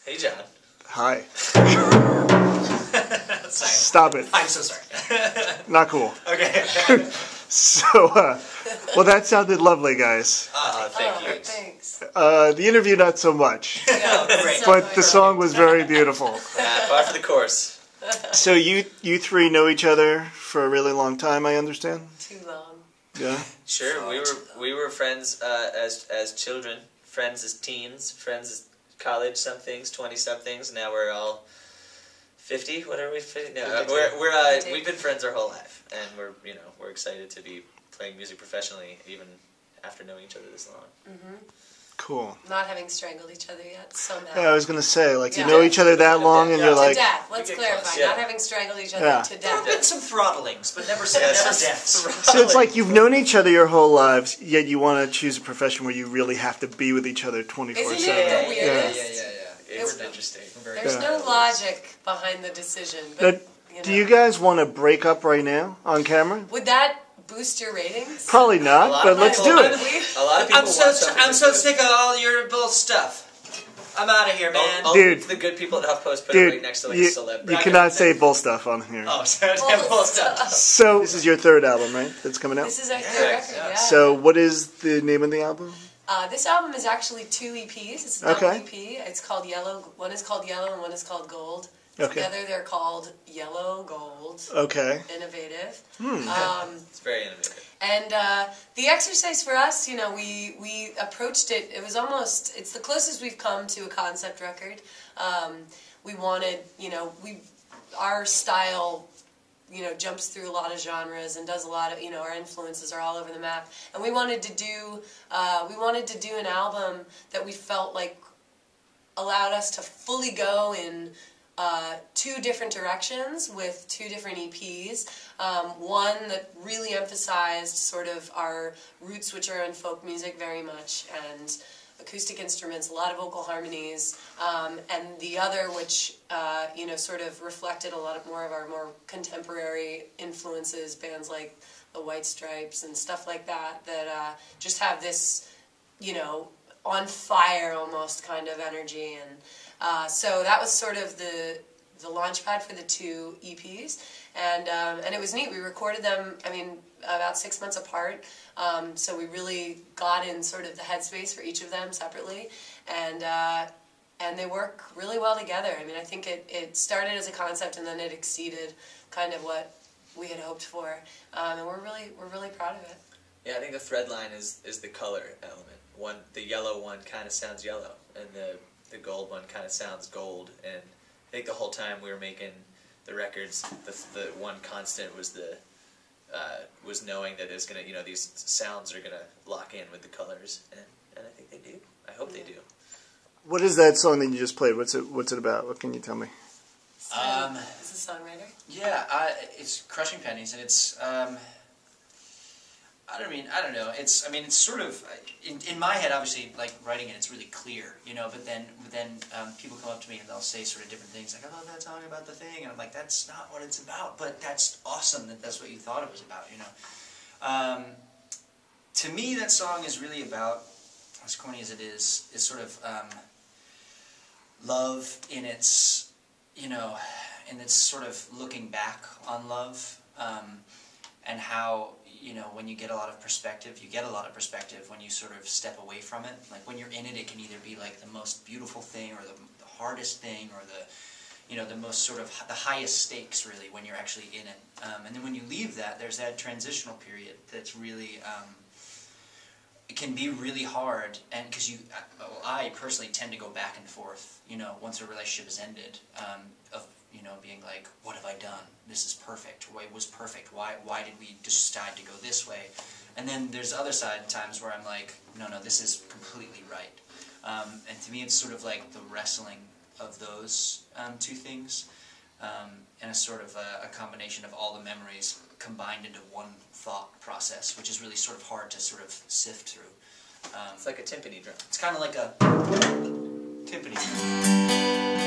Hey, John. Hi. Sorry. Stop it. I'm so sorry. Not cool. Okay. So, well, that sounded lovely, guys. Thank you. Thanks. The interview, not so much. No, great. But the song was very beautiful. Bar for the course. So you three know each other for a really long time, I understand? Too long. Yeah? Sure, we were friends as children, friends as teens, friends as college somethings, 20-somethings. Now we're all 50. What are we? 50? No, we've been friends our whole life, and we're excited to be playing music professionally, even after knowing each other this long. Mm-hmm. Cool. Not having strangled each other yet, somehow. Yeah, I was going to say, like, you know each other that long, and you're like... To death. Let's clarify. Yeah. Not having strangled each other to There have death. been some throttlings, but never deaths. So it's like you've known each other your whole lives, yet you want to choose a profession where you really have to be with each other 24/7. Isn't it the weirdest? It's interesting. There's no logic behind the decision. But, Do you guys want to break up right now on camera? Would that boost your ratings? Probably not, but let's do it. A lot of people I'm so sick of all your bull stuff. I'm out of here, man. Dude. The good people at HuffPost put it right next to like a celeb. You cannot say bull stuff on here. Oh, sorry, Bull stuff. So this is your third album, right? That's coming out? This is our third record, yeah. So what is the name of the album? This album is actually 2 EPs. It's a double EP. It's called Yellow. One is called Yellow and one is called Gold. Okay. Together they're called Yellow Gold. Okay. Innovative. It's very innovative. And the exercise for us, we approached it. It was almost, it's the closest we've come to a concept record. We wanted, our style, jumps through a lot of genres and does a lot of, our influences are all over the map. And we wanted to do an album that we felt like allowed us to fully go in 2 different directions with 2 different EPs. One that really emphasized sort of our roots, which are in folk music very much, and acoustic instruments, a lot of vocal harmonies, and the other which, sort of reflected a lot more of our more contemporary influences, bands like the White Stripes and stuff like that, that just have this, on fire almost kind of energy. And so that was sort of the launch pad for the 2 EPs, and it was neat. We recorded them, about 6 months apart, so we really got in sort of the headspace for each of them separately, and they work really well together. I think it started as a concept, and then it exceeded kind of what we had hoped for, and we're really proud of it. Yeah, I think the thread line is the color element. The yellow one kind of sounds yellow, and the gold one kind of sounds gold, and I think the whole time we were making the records, the one constant was was knowing that it's gonna, these sounds are gonna lock in with the colors, and I think they do. I hope they do. What is that song that you just played? What's it about? What can you tell me? Is a songwriter? Yeah, it's Crushing Pennies, and it's I don't know. It's sort of in my head, obviously, like writing it, it's really clear, But then people come up to me and they'll say sort of different things, like, "I love that song about the thing," and I'm like, "That's not what it's about." But that's awesome that that's what you thought it was about, To me, that song is really about, as corny as it is sort of love in its, in its sort of looking back on love, and how. When you get a lot of perspective, when you sort of step away from it. Like when you're in it, it can either be like the most beautiful thing or the hardest thing or the most sort of the highest stakes really when you're actually in it. And then when you leave that, there's that transitional period that's really, it can be really hard. And because I personally tend to go back and forth, once a relationship has ended, of being like, what have I done? This is perfect. It was perfect. Why did we decide to go this way? And then there's other side times where I'm like, no, this is completely right. And to me, it's sort of like the wrestling of those 2 things, and a sort of a combination of all the memories combined into one thought process, which is really sort of hard to sort of sift through. It's like a timpani drum. It's kind of like a timpani drum.